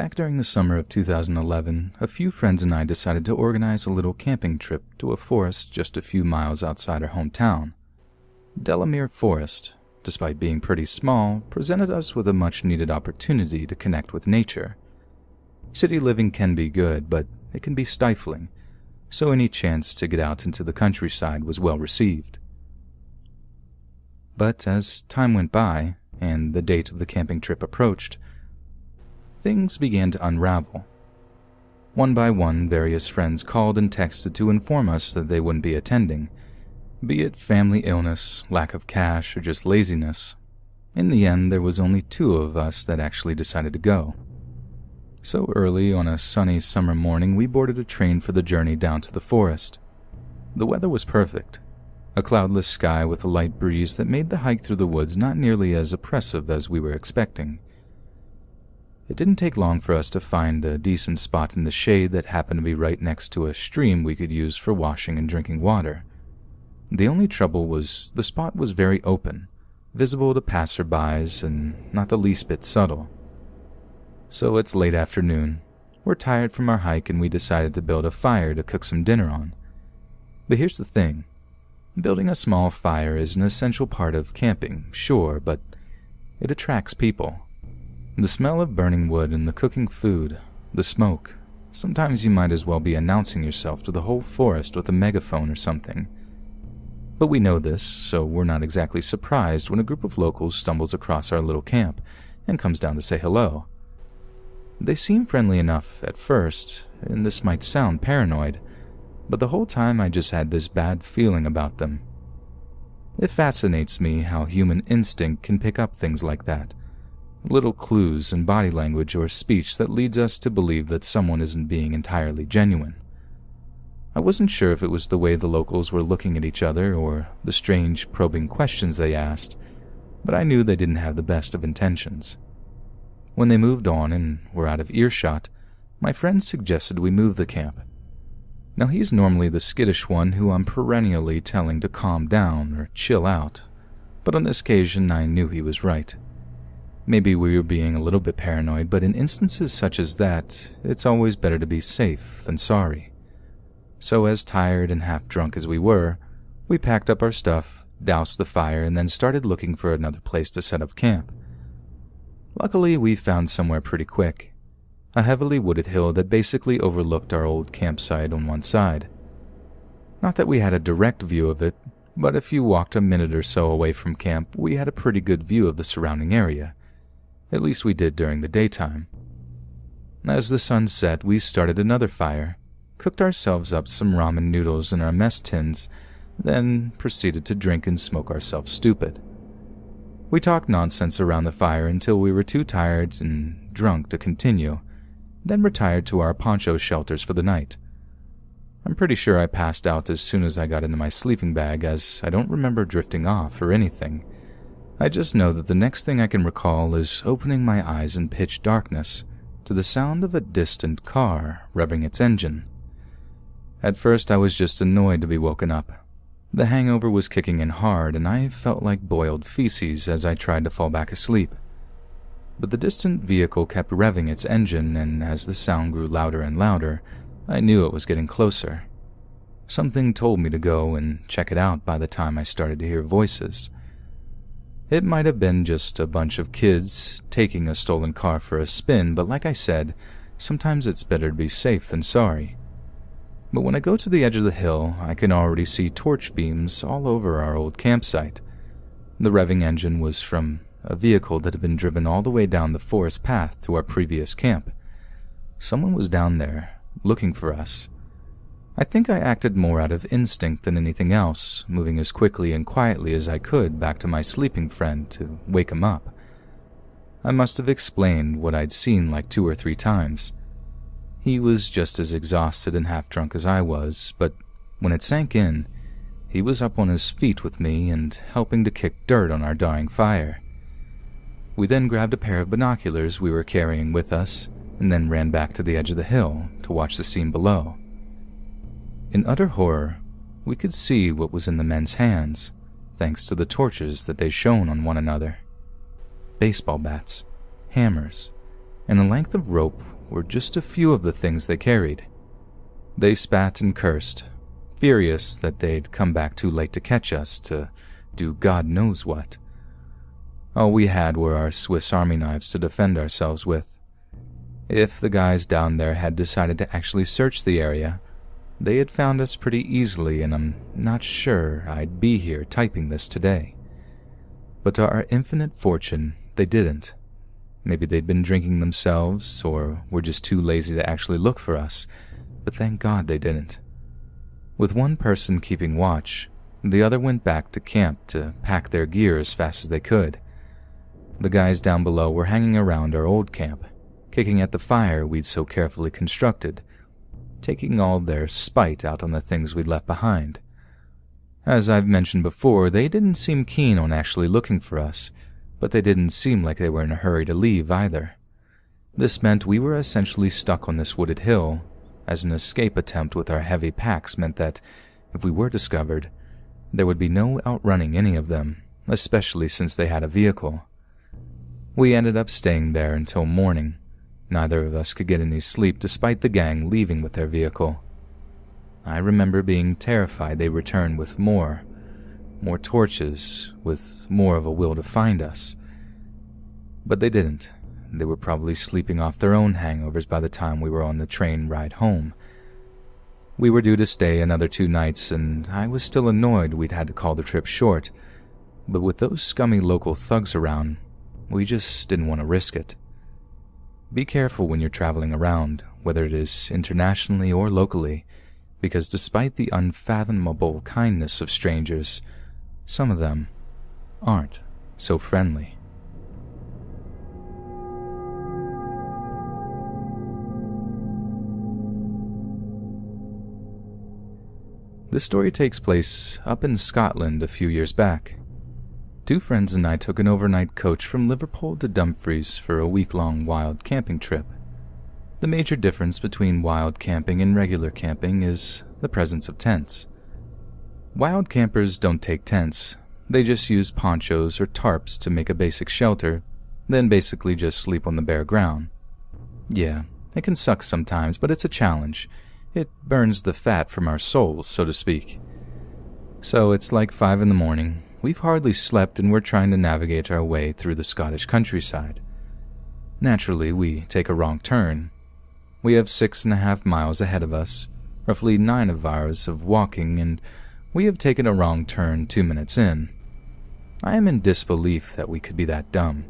Back during the summer of 2011, a few friends and I decided to organize a little camping trip to a forest just a few miles outside our hometown. Delamere Forest, despite being pretty small, presented us with a much-needed opportunity to connect with nature. City living can be good, but it can be stifling, so any chance to get out into the countryside was well received. But as time went by, and the date of the camping trip approached, things began to unravel. One by one, various friends called and texted to inform us that they wouldn't be attending, be it family illness, lack of cash, or just laziness. In the end, there was only 2 of us that actually decided to go. So early on a sunny summer morning, we boarded a train for the journey down to the forest. The weather was perfect, a cloudless sky with a light breeze that made the hike through the woods not nearly as oppressive as we were expecting. It didn't take long for us to find a decent spot in the shade that happened to be right next to a stream we could use for washing and drinking water. The only trouble was the spot was very open, visible to passerbys and not the least bit subtle. So it's late afternoon. We're tired from our hike and we decided to build a fire to cook some dinner on. But here's the thing. Building a small fire is an essential part of camping, sure, but it attracts people. The smell of burning wood and the cooking food, the smoke. Sometimes you might as well be announcing yourself to the whole forest with a megaphone or something. But we know this, so we're not exactly surprised when a group of locals stumbles across our little camp and comes down to say hello. They seem friendly enough at first, and this might sound paranoid, but the whole time I just had this bad feeling about them. It fascinates me how human instinct can pick up things like that. Little clues in body language or speech that leads us to believe that someone isn't being entirely genuine. I wasn't sure if it was the way the locals were looking at each other or the strange probing questions they asked, but I knew they didn't have the best of intentions. When they moved on and were out of earshot, my friend suggested we move the camp. Now he's normally the skittish one who I'm perennially telling to calm down or chill out, but on this occasion I knew he was right. Maybe we were being a little bit paranoid, but in instances such as that, it's always better to be safe than sorry. So as tired and half-drunk as we were, we packed up our stuff, doused the fire, and then started looking for another place to set up camp. Luckily, we found somewhere pretty quick. A heavily wooded hill that basically overlooked our old campsite on one side. Not that we had a direct view of it, but if you walked a minute or so away from camp, we had a pretty good view of the surrounding area. At least we did during the daytime. As the sun set, we started another fire, cooked ourselves up some ramen noodles in our mess tins, then proceeded to drink and smoke ourselves stupid. We talked nonsense around the fire until we were too tired and drunk to continue, then retired to our poncho shelters for the night. I'm pretty sure I passed out as soon as I got into my sleeping bag, as I don't remember drifting off or anything. I just know that the next thing I can recall is opening my eyes in pitch darkness to the sound of a distant car revving its engine. At first I was just annoyed to be woken up. The hangover was kicking in hard and I felt like boiled feces as I tried to fall back asleep. But the distant vehicle kept revving its engine, and as the sound grew louder and louder, I knew it was getting closer. Something told me to go and check it out by the time I started to hear voices. It might have been just a bunch of kids taking a stolen car for a spin, but like I said, sometimes it's better to be safe than sorry. But when I go to the edge of the hill, I can already see torch beams all over our old campsite. The revving engine was from a vehicle that had been driven all the way down the forest path to our previous camp. Someone was down there, looking for us. I think I acted more out of instinct than anything else, moving as quickly and quietly as I could back to my sleeping friend to wake him up. I must have explained what I'd seen like 2 or 3 times. He was just as exhausted and half-drunk as I was, but when it sank in, he was up on his feet with me and helping to kick dirt on our dying fire. We then grabbed a pair of binoculars we were carrying with us, and then ran back to the edge of the hill to watch the scene below. In utter horror, we could see what was in the men's hands, thanks to the torches that they shone on one another. Baseball bats, hammers, and a length of rope were just a few of the things they carried. They spat and cursed, furious that they'd come back too late to catch us to do God knows what. All we had were our Swiss Army knives to defend ourselves with. If the guys down there had decided to actually search the area, they had found us pretty easily, and I'm not sure I'd be here typing this today. But to our infinite fortune, they didn't. Maybe they'd been drinking themselves, or were just too lazy to actually look for us, but thank God they didn't. With one person keeping watch, the other went back to camp to pack their gear as fast as they could. The guys down below were hanging around our old camp, kicking at the fire we'd so carefully constructed, taking all their spite out on the things we'd left behind. As I've mentioned before, they didn't seem keen on actually looking for us, but they didn't seem like they were in a hurry to leave either. This meant we were essentially stuck on this wooded hill, as an escape attempt with our heavy packs meant that, if we were discovered, there would be no outrunning any of them, especially since they had a vehicle. We ended up staying there until morning. Neither of us could get any sleep despite the gang leaving with their vehicle. I remember being terrified they'd return with more torches, with more of a will to find us. But they didn't. They were probably sleeping off their own hangovers by the time we were on the train ride home. We were due to stay another 2 nights, and I was still annoyed we'd had to call the trip short. But with those scummy local thugs around, we just didn't want to risk it. Be careful when you're traveling around, whether it is internationally or locally, because despite the unfathomable kindness of strangers, some of them aren't so friendly. This story takes place up in Scotland a few years back. 2 friends and I took an overnight coach from Liverpool to Dumfries for a week-long wild camping trip. The major difference between wild camping and regular camping is the presence of tents. Wild campers don't take tents. They just use ponchos or tarps to make a basic shelter, then basically just sleep on the bare ground. Yeah, it can suck sometimes, but it's a challenge. It burns the fat from our souls, so to speak. So it's like 5 in the morning. We've hardly slept and we're trying to navigate our way through the Scottish countryside. Naturally, we take a wrong turn. We have 6.5 miles ahead of us, roughly 9 hours of walking, and we have taken a wrong turn 2 minutes in. I am in disbelief that we could be that dumb.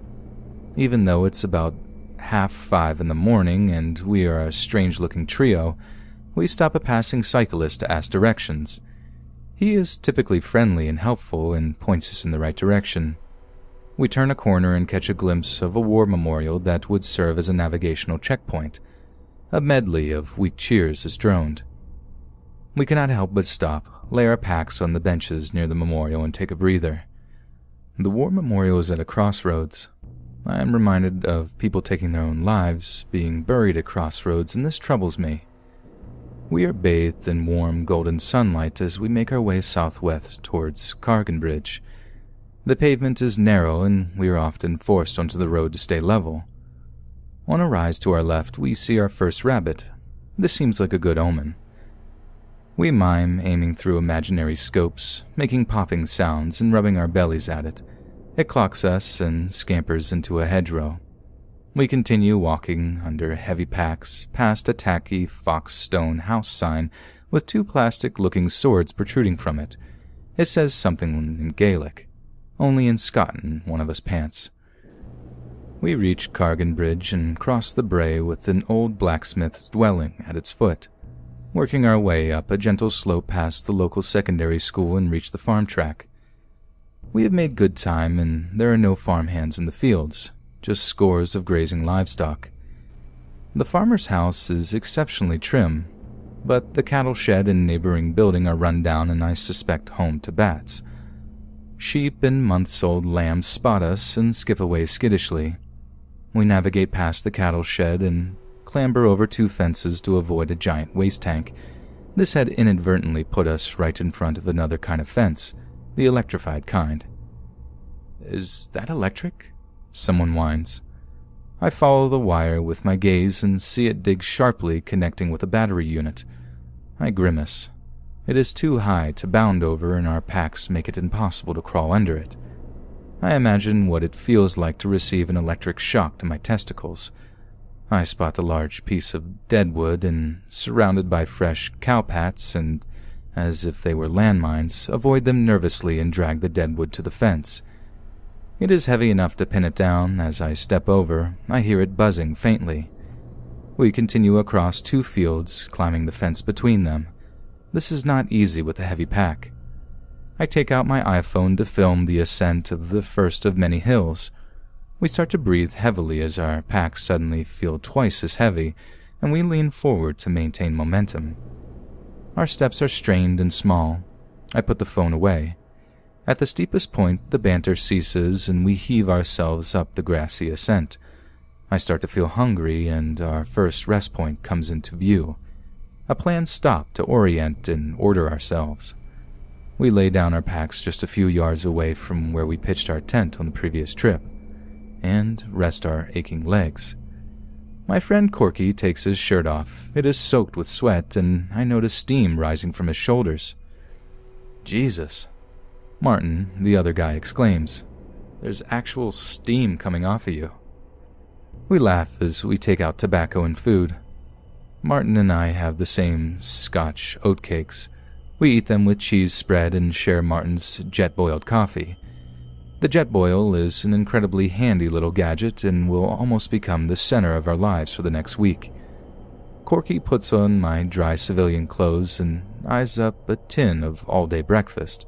Even though it's about 5:30 in the morning and we are a strange-looking trio, we stop a passing cyclist to ask directions. He is typically friendly and helpful and points us in the right direction. We turn a corner and catch a glimpse of a war memorial that would serve as a navigational checkpoint. A medley of weak cheers is droned. We cannot help but stop, lay our packs on the benches near the memorial and take a breather. The war memorial is at a crossroads. I am reminded of people taking their own lives, being buried at crossroads, and this troubles me. We are bathed in warm golden sunlight as we make our way southwest towards Cargan. The pavement is narrow and we are often forced onto the road to stay level. On a rise to our left, we see our first rabbit. This seems like a good omen. We mime, aiming through imaginary scopes, making popping sounds and rubbing our bellies at it. It clocks us and scampers into a hedgerow. We continue walking under heavy packs, past a tacky fox stone house sign with 2 plastic-looking swords protruding from it. It says something in Gaelic. Only in Scotland one of us pants. We reach Cargan and cross the brae with an old blacksmith's dwelling at its foot, working our way up a gentle slope past the local secondary school and reach the farm track. We have made good time and there are no farmhands in the fields, just scores of grazing livestock. The farmer's house is exceptionally trim, but the cattle shed and neighboring building are run down and I suspect home to bats. Sheep and months-old lambs spot us and skip away skittishly. We navigate past the cattle shed and clamber over 2 fences to avoid a giant waste tank. This had inadvertently put us right in front of another kind of fence, the electrified kind. "Is that electric?" someone whines. I follow the wire with my gaze and see it dig sharply, connecting with a battery unit. I grimace. It is too high to bound over, and our packs make it impossible to crawl under it. I imagine what it feels like to receive an electric shock to my testicles. I spot a large piece of deadwood and, surrounded by fresh cow pats and, as if they were landmines, avoid them nervously and drag the deadwood to the fence. It is heavy enough to pin it down. As I step over, I hear it buzzing faintly. We continue across 2 fields, climbing the fence between them. This is not easy with a heavy pack. I take out my iPhone to film the ascent of the first of many hills. We start to breathe heavily as our packs suddenly feel twice as heavy, and we lean forward to maintain momentum. Our steps are strained and small. I put the phone away. At the steepest point, the banter ceases and we heave ourselves up the grassy ascent. I start to feel hungry, and our first rest point comes into view. A planned stop to orient and order ourselves. We lay down our packs just a few yards away from where we pitched our tent on the previous trip, and rest our aching legs. My friend Corky takes his shirt off. It is soaked with sweat, and I notice steam rising from his shoulders. Jesus, Martin, the other guy, exclaims. There's actual steam coming off of you. We laugh as we take out tobacco and food. Martin and I have the same Scotch oatcakes. We eat them with cheese spread and share Martin's jet-boiled coffee. The jet boil is an incredibly handy little gadget and will almost become the center of our lives for the next week. Corky puts on my dry civilian clothes and eyes up a tin of all-day breakfast,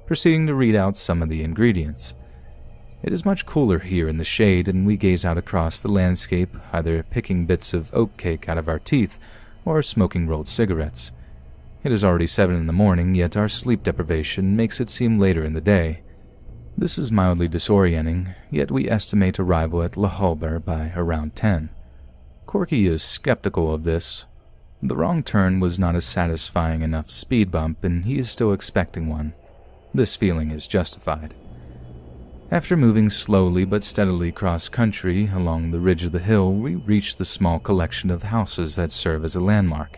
proceeding to read out some of the ingredients. It is much cooler here in the shade, and we gaze out across the landscape, either picking bits of oatcake out of our teeth or smoking rolled cigarettes. It is already 7 in the morning, yet our sleep deprivation makes it seem later in the day. This is mildly disorienting, yet we estimate arrival at La Hulber by around 10. Corky is skeptical of this. The wrong turn was not a satisfying enough speed bump, and he is still expecting one. This feeling is justified. After moving slowly but steadily cross-country along the ridge of the hill, we reach the small collection of houses that serve as a landmark.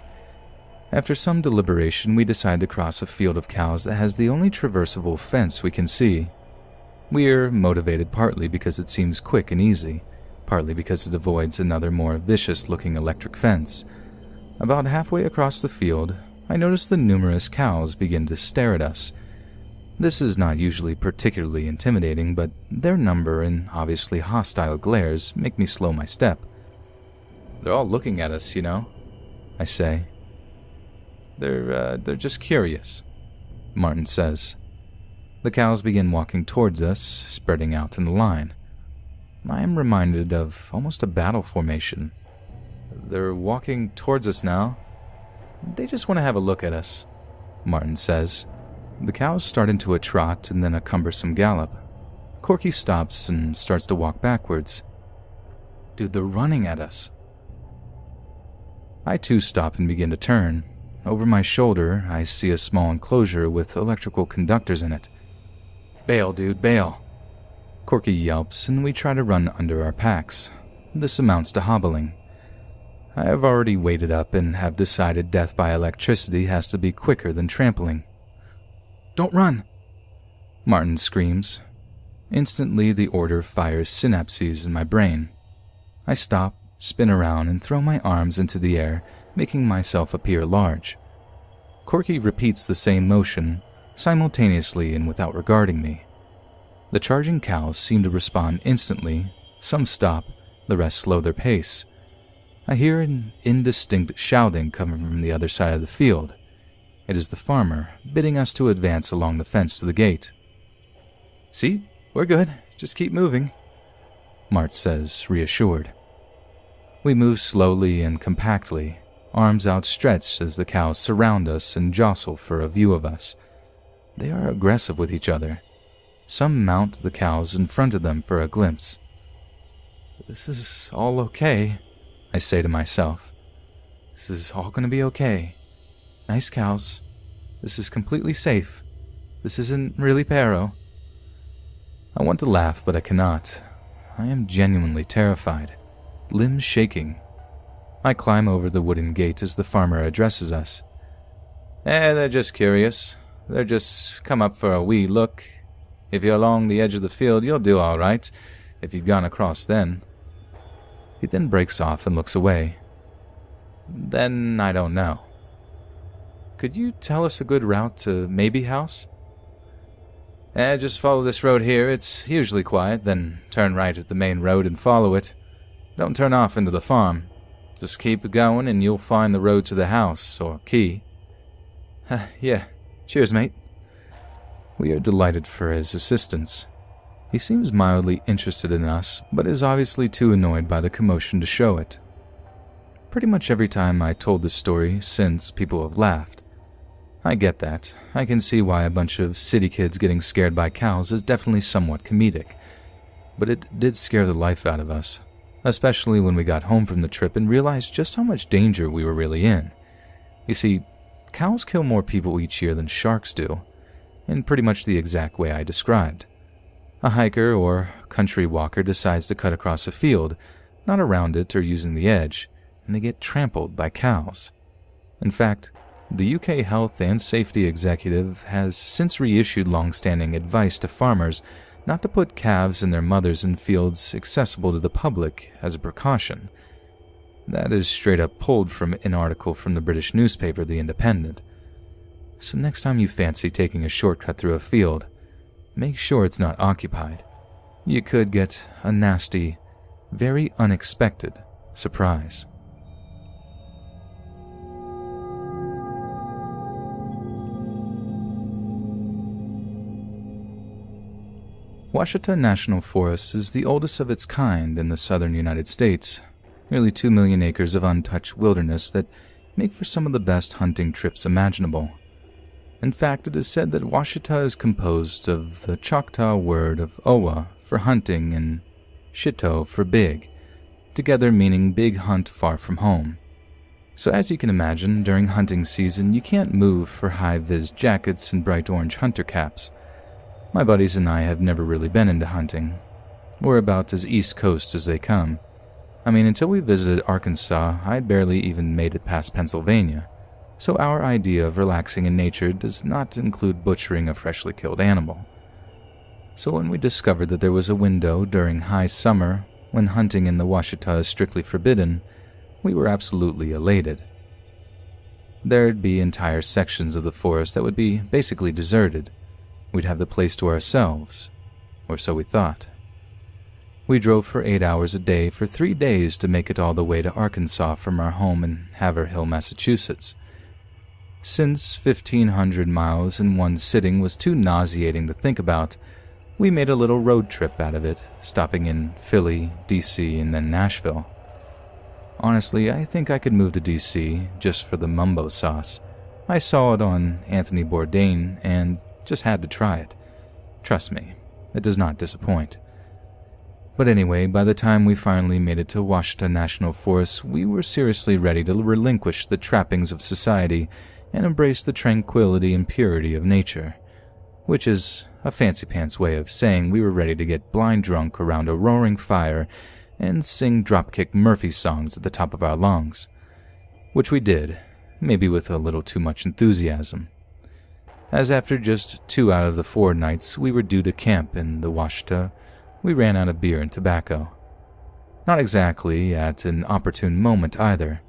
After some deliberation, we decide to cross a field of cows that has the only traversable fence we can see. We're motivated partly because it seems quick and easy, partly because it avoids another more vicious-looking electric fence. About halfway across the field, I notice the numerous cows begin to stare at us. This is not usually particularly intimidating, but their number and obviously hostile glares make me slow my step. They're all looking at us, you know, I say. They're just curious, Martin says. The cows begin walking towards us, spreading out in a line. I am reminded of almost a battle formation. They're walking towards us now. They just want to have a look at us, Martin says. The cows start into a trot and then a cumbersome gallop. Corky stops and starts to walk backwards. Dude, they're running at us. I too stop and begin to turn. Over my shoulder, I see a small enclosure with electrical conductors in it. Bail, dude, bail. Corky yelps, and we try to run under our packs. This amounts to hobbling. I have already weighted up and have decided death by electricity has to be quicker than trampling. Don't run! Martin screams. Instantly, the order fires synapses in my brain. I stop, spin around, and throw my arms into the air, making myself appear large. Corky repeats the same motion, simultaneously and without regarding me. The charging cows seem to respond instantly. Some stop, the rest slow their pace. I hear an indistinct shouting coming from the other side of the field. It is the farmer, bidding us to advance along the fence to the gate. See? We're good. Just keep moving, Mart says, reassured. We move slowly and compactly, arms outstretched as the cows surround us and jostle for a view of us. They are aggressive with each other. Some mount the cows in front of them for a glimpse. This is all okay, I say to myself. This is all going to be okay. Nice cows. This is completely safe. This isn't really Pero. I want to laugh, but I cannot. I am genuinely terrified. limbs shaking. I climb over the wooden gate as the farmer addresses us. They're just curious. They're just come up for a wee look. If you're along the edge of the field, you'll do all right, if you'd gone across then. He then breaks off and looks away. Then I don't know. Could you tell us a good route to Maybe House? Just follow this road here. It's usually quiet, then turn right at the main road and follow it. Don't turn off into the farm. Just keep going and you'll find the road to the house, or key. Yeah. Cheers, mate. We are delighted for his assistance. He seems mildly interested in us, but is obviously too annoyed by the commotion to show it. Pretty much every time I told this story since, people have laughed. I get that. I can see why a bunch of city kids getting scared by cows is definitely somewhat comedic. But it did scare the life out of us, especially when we got home from the trip and realized just how much danger we were really in. You see, cows kill more people each year than sharks do, in pretty much the exact way I described. A hiker or country walker decides to cut across a field, not around it or using the edge, and they get trampled by cows. In fact, the UK Health and Safety Executive has since reissued long-standing advice to farmers not to put calves and their mothers in fields accessible to the public as a precaution. That is straight up pulled from an article from the British newspaper The Independent. So next time you fancy taking a shortcut through a field, make sure it's not occupied. You could get a nasty, very unexpected surprise. Ouachita National Forest is the oldest of its kind in the southern United States, nearly 2 million acres of untouched wilderness that make for some of the best hunting trips imaginable. In fact, it is said that Ouachita is composed of the Choctaw word of Owa for hunting and Shito for big, together meaning big hunt far from home. So as you can imagine, during hunting season you can't move for high-vis jackets and bright orange hunter caps. My buddies and I have never really been into hunting. We're about as East Coast as they come. I mean, until we visited Arkansas, I'd barely even made it past Pennsylvania. So our idea of relaxing in nature does not include butchering a freshly killed animal. So when we discovered that there was a window during high summer, when hunting in the Ouachita is strictly forbidden, we were absolutely elated. There'd be entire sections of the forest that would be basically deserted. We'd have the place to ourselves, or so we thought. We drove for 8 hours a day for 3 days to make it all the way to Arkansas from our home in Haverhill, Massachusetts. Since 1,500 miles in one sitting was too nauseating to think about, we made a little road trip out of it, stopping in Philly, D.C., and then Nashville. Honestly, I think I could move to D.C. just for the mumbo sauce. I saw it on Anthony Bourdain and just had to try it. Trust me, it does not disappoint. But anyway, by the time we finally made it to Ouachita National Forest, we were seriously ready to relinquish the trappings of society and embrace the tranquility and purity of nature, which is a fancy-pants way of saying we were ready to get blind drunk around a roaring fire and sing Dropkick Murphy songs at the top of our lungs, which we did, maybe with a little too much enthusiasm, as after just 2 out of the 4 nights we were due to camp in the Ouachita, we ran out of beer and tobacco. Not exactly at an opportune moment either.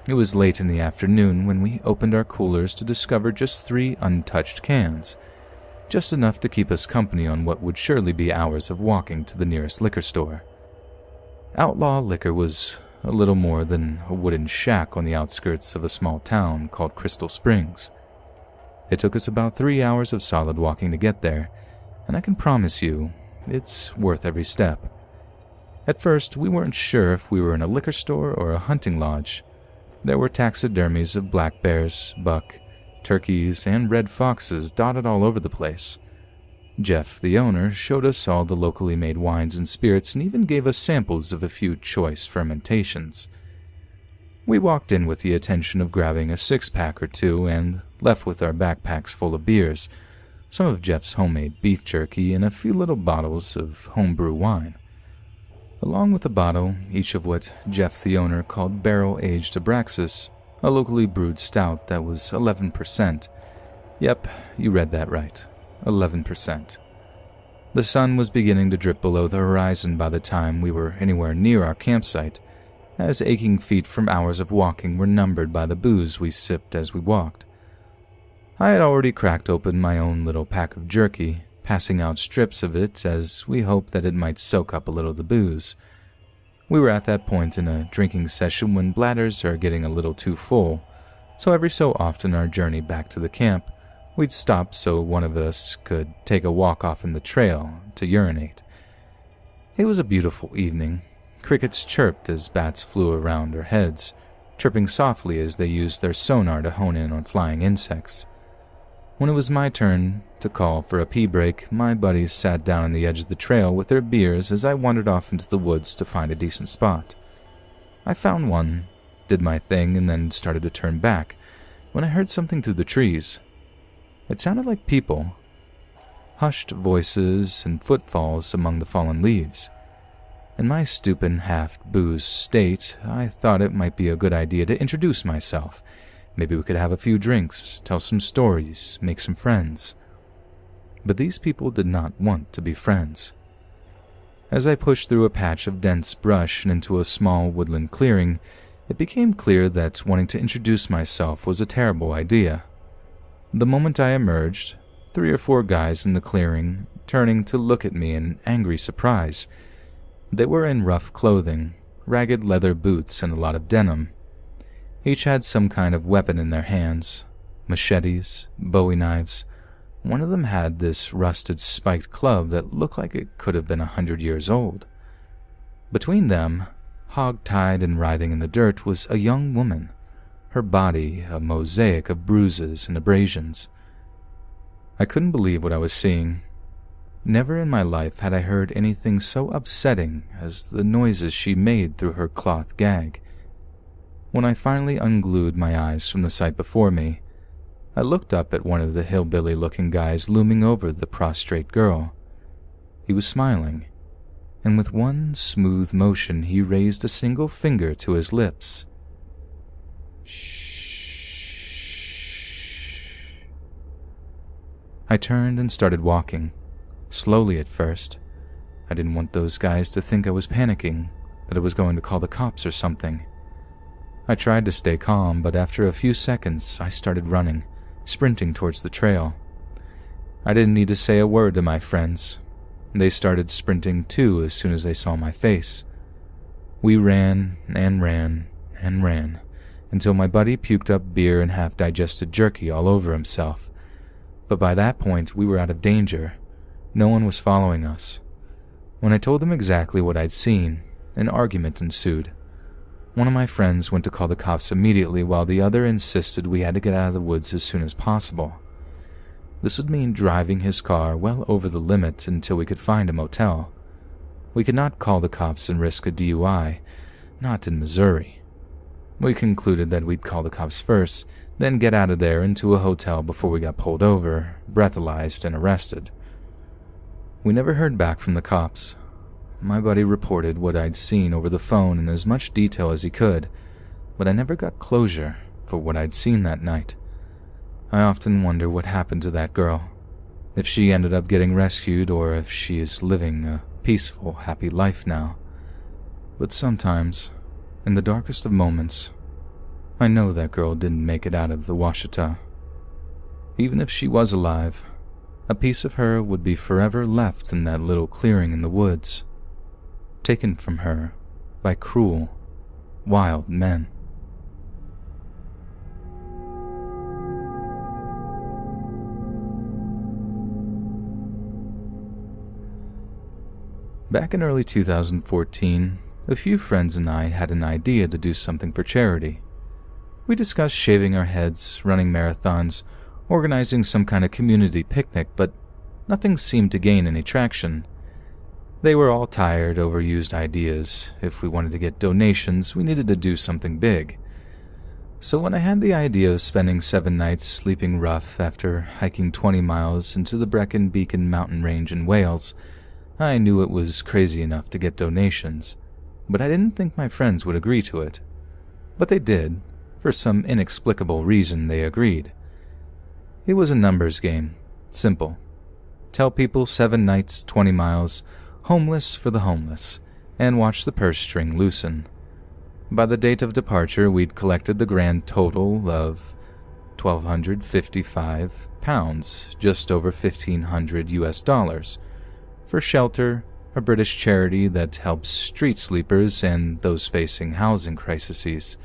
It was late in the afternoon when we opened our coolers to discover just 3 untouched cans, just enough to keep us company on what would surely be hours of walking to the nearest liquor store. Outlaw Liquor was a little more than a wooden shack on the outskirts of a small town called Crystal Springs. It took us about 3 hours of solid walking to get there, and I can promise you, it's worth every step. At first, we weren't sure if we were in a liquor store or a hunting lodge. There were taxidermies of black bears, buck, turkeys, and red foxes dotted all over the place. Jeff, the owner, showed us all the locally made wines and spirits and even gave us samples of a few choice fermentations. We walked in with the intention of grabbing a 6-pack or 2 and left with our backpacks full of beers, some of Jeff's homemade beef jerky, and a few little bottles of homebrew wine. along with a bottle, each of what Jeff the owner called barrel-aged Abraxas, a locally brewed stout that was 11%. Yep, you read that right. 11%. The sun was beginning to drip below the horizon by the time we were anywhere near our campsite, as aching feet from hours of walking were numbered by the booze we sipped as we walked. I had already cracked open my own little pack of jerky, passing out strips of it as we hoped that it might soak up a little of the booze. We were at that point in a drinking session when bladders are getting a little too full, so every so often our journey back to the camp, we'd stop so one of us could take a walk off in the trail to urinate. It was a beautiful evening. Crickets chirped as bats flew around our heads, chirping softly as they used their sonar to hone in on flying insects. When it was my turn to call for a pee break, my buddies sat down on the edge of the trail with their beers as I wandered off into the woods to find a decent spot. I found one, did my thing, and then started to turn back when I heard something through the trees. It sounded like people. Hushed voices and footfalls among the fallen leaves. In my stupid half-boozed state, I thought it might be a good idea to introduce myself. Maybe we could have a few drinks, tell some stories, make some friends. But these people did not want to be friends. As I pushed through a patch of dense brush and into a small woodland clearing, it became clear that wanting to introduce myself was a terrible idea. The moment I emerged, 3 or 4 guys in the clearing turning to look at me in angry surprise. They were in rough clothing, ragged leather boots, and a lot of denim. Each had some kind of weapon in their hands, machetes, bowie knives. One of them had this rusted spiked club that looked like it could have been 100 years old. Between them, hog-tied and writhing in the dirt, was a young woman, her body a mosaic of bruises and abrasions. I couldn't believe what I was seeing. Never in my life had I heard anything so upsetting as the noises she made through her cloth gag. When I finally unglued my eyes from the sight before me, I looked up at one of the hillbilly-looking guys looming over the prostrate girl. He was smiling, and with one smooth motion he raised a single finger to his lips. Shh. I turned and started walking, slowly at first. I didn't want those guys to think I was panicking, that I was going to call the cops or something. I tried to stay calm, but after a few seconds, I started running, sprinting towards the trail. I didn't need to say a word to my friends. They started sprinting too as soon as they saw my face. We ran and ran and ran, until my buddy puked up beer and half-digested jerky all over himself. But by that point, we were out of danger. No one was following us. When I told them exactly what I'd seen, an argument ensued. One of my friends went to call the cops immediately while the other insisted we had to get out of the woods as soon as possible. This would mean driving his car well over the limit until we could find a motel. We could not call the cops and risk a DUI, not in Missouri. We concluded that we'd call the cops first, then get out of there into a hotel before we got pulled over, breathalyzed, and arrested. We never heard back from the cops. My buddy reported what I'd seen over the phone in as much detail as he could, but I never got closure for what I'd seen that night. I often wonder what happened to that girl, if she ended up getting rescued or if she is living a peaceful, happy life now. But sometimes, in the darkest of moments, I know that girl didn't make it out of the Washita. Even if she was alive, a piece of her would be forever left in that little clearing in the woods, taken from her by cruel, wild men. Back in early 2014, a few friends and I had an idea to do something for charity. We discussed shaving our heads, running marathons, organizing some kind of community picnic, but nothing seemed to gain any traction. They were all tired, overused ideas. If we wanted to get donations, we needed to do something big. So when I had the idea of spending 7 nights sleeping rough after hiking 20 miles into the Brecon Beacon mountain range in Wales, I knew it was crazy enough to get donations, but I didn't think my friends would agree to it. But they did. For some inexplicable reason, they agreed. It was a numbers game. Simple. Tell people 7 nights, 20 miles, homeless for the homeless, and watch the purse string loosen. By the date of departure, we'd collected the grand total of £1,255, just over $1,500 for shelter, a British charity that helps street sleepers and those facing housing crises.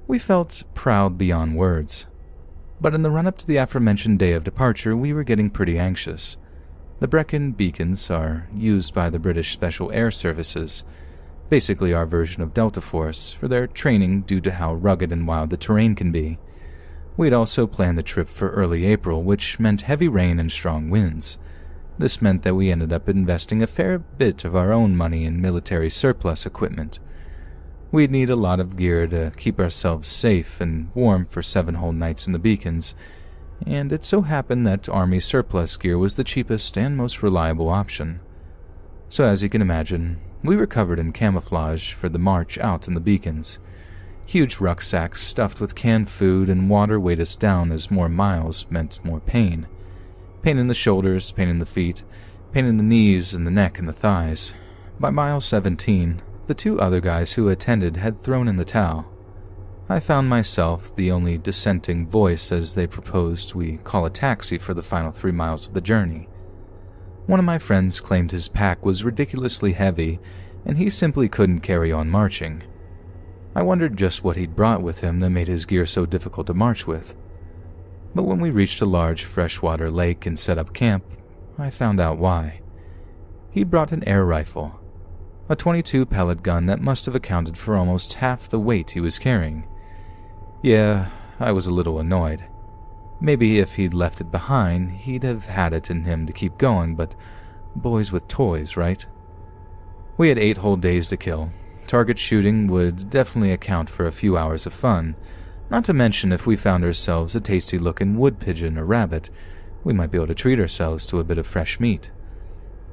We felt proud beyond words. But in the run-up to the aforementioned day of departure, we were getting pretty anxious. The Brecon beacons are used by the British Special Air Services, basically our version of Delta Force, for their training due to how rugged and wild the terrain can be. We'd also planned the trip for early April, which meant heavy rain and strong winds. This meant that we ended up investing a fair bit of our own money in military surplus equipment. We'd need a lot of gear to keep ourselves safe and warm for 7 whole nights in the beacons, and it so happened that Army surplus gear was the cheapest and most reliable option. So as you can imagine, we were covered in camouflage for the march out in the beacons. Huge rucksacks stuffed with canned food and water weighed us down as more miles meant more pain. Pain in the shoulders, pain in the feet, pain in the knees and the neck and the thighs. By mile 17, the 2 other guys who attended had thrown in the towel. I found myself the only dissenting voice as they proposed we call a taxi for the final 3 miles of the journey. One of my friends claimed his pack was ridiculously heavy and he simply couldn't carry on marching. I wondered just what he'd brought with him that made his gear so difficult to march with. But when we reached a large freshwater lake and set up camp, I found out why. He brought an air rifle, a .22 pellet gun that must have accounted for almost half the weight he was carrying. Yeah, I was a little annoyed. Maybe if he'd left it behind, he'd have had it in him to keep going, but boys with toys, right? We had 8 whole days to kill. Target shooting would definitely account for a few hours of fun, not to mention if we found ourselves a tasty-looking wood pigeon or rabbit, we might be able to treat ourselves to a bit of fresh meat.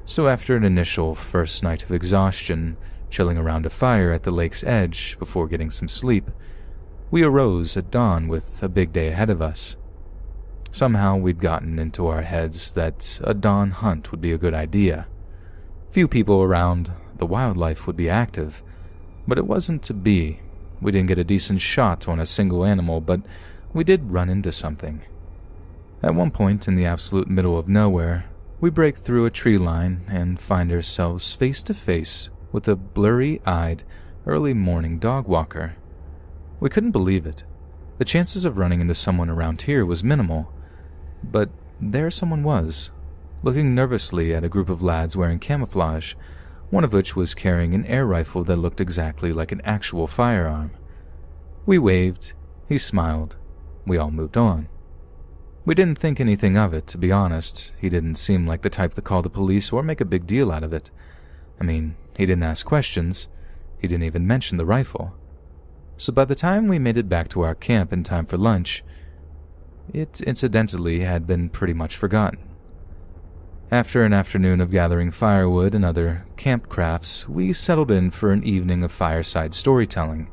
So after an initial first night of exhaustion, chilling around a fire at the lake's edge before getting some sleep, we arose at dawn with a big day ahead of us. Somehow we'd gotten into our heads that a dawn hunt would be a good idea. Few people around, the wildlife would be active, but it wasn't to be. We didn't get a decent shot on a single animal, but we did run into something. At one point in the absolute middle of nowhere, we break through a tree line and find ourselves face to face with a blurry-eyed, early-morning dog walker. We couldn't believe it. The chances of running into someone around here was minimal, but there someone was, looking nervously at a group of lads wearing camouflage, one of which was carrying an air rifle that looked exactly like an actual firearm. We waved, he smiled, we all moved on. We didn't think anything of it, to be honest. He didn't seem like the type to call the police or make a big deal out of it. I mean, he didn't ask questions, he didn't even mention the rifle. So by the time we made it back to our camp in time for lunch, it incidentally had been pretty much forgotten. After an afternoon of gathering firewood and other camp crafts, we settled in for an evening of fireside storytelling.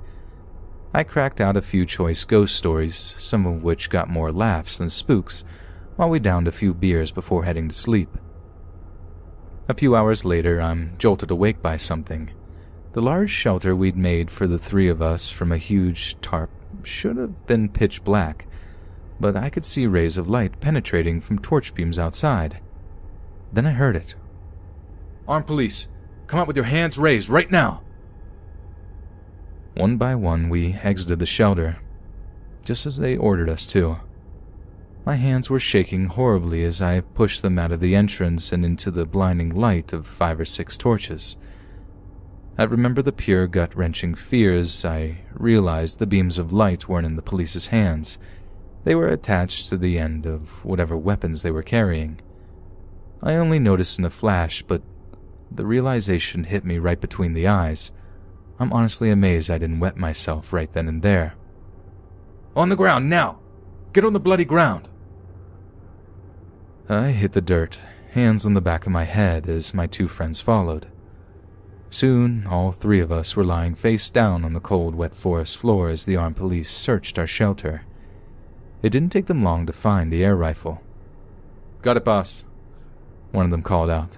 I cracked out a few choice ghost stories, some of which got more laughs than spooks, while we downed a few beers before heading to sleep. A few hours later, I'm jolted awake by something. The large shelter we'd made for the 3 of us from a huge tarp should have been pitch black, but I could see rays of light penetrating from torch beams outside. Then I heard it. "Armed police, come out with your hands raised right now!" One by one, we exited the shelter, just as they ordered us to. My hands were shaking horribly as I pushed them out of the entrance and into the blinding light of 5 or 6 torches. I remember the pure gut-wrenching fear as I realized the beams of light weren't in the police's hands. They were attached to the end of whatever weapons they were carrying. I only noticed in a flash, but the realization hit me right between the eyes. I'm honestly amazed I didn't wet myself right then and there. "On the ground, now! Get on the bloody ground!" I hit the dirt, hands on the back of my head as my two friends followed. Soon, all three of us were lying face down on the cold, wet forest floor as the armed police searched our shelter. It didn't take them long to find the air rifle. "Got it, boss," one of them called out.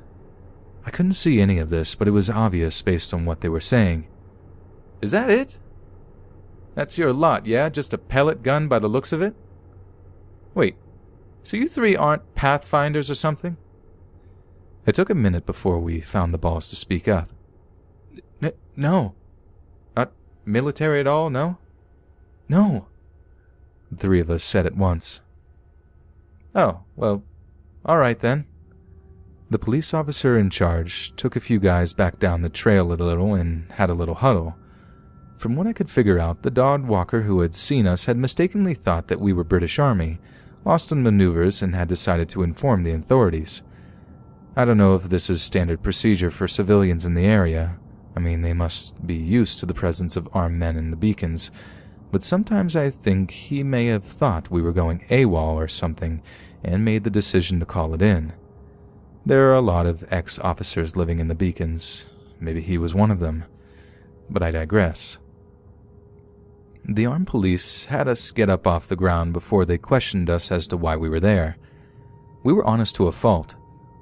I couldn't see any of this, but it was obvious based on what they were saying. "Is that it? That's your lot, yeah? Just a pellet gun by the looks of it? Wait, so you three aren't pathfinders or something?" It took a minute before we found the balls to speak up. No. Not military at all, no?" "No," the three of us said at once. "Oh, well, all right then." The police officer in charge took a few guys back down the trail a little and had a little huddle. From what I could figure out, the dog walker who had seen us had mistakenly thought that we were British Army, lost in maneuvers, and had decided to inform the authorities. I don't know if this is standard procedure for civilians in the area. I mean, they must be used to the presence of armed men in the beacons, but sometimes I think he may have thought we were going AWOL or something and made the decision to call it in. There are a lot of ex-officers living in the beacons. Maybe he was one of them. But I digress. The armed police had us get up off the ground before they questioned us as to why we were there. We were honest to a fault,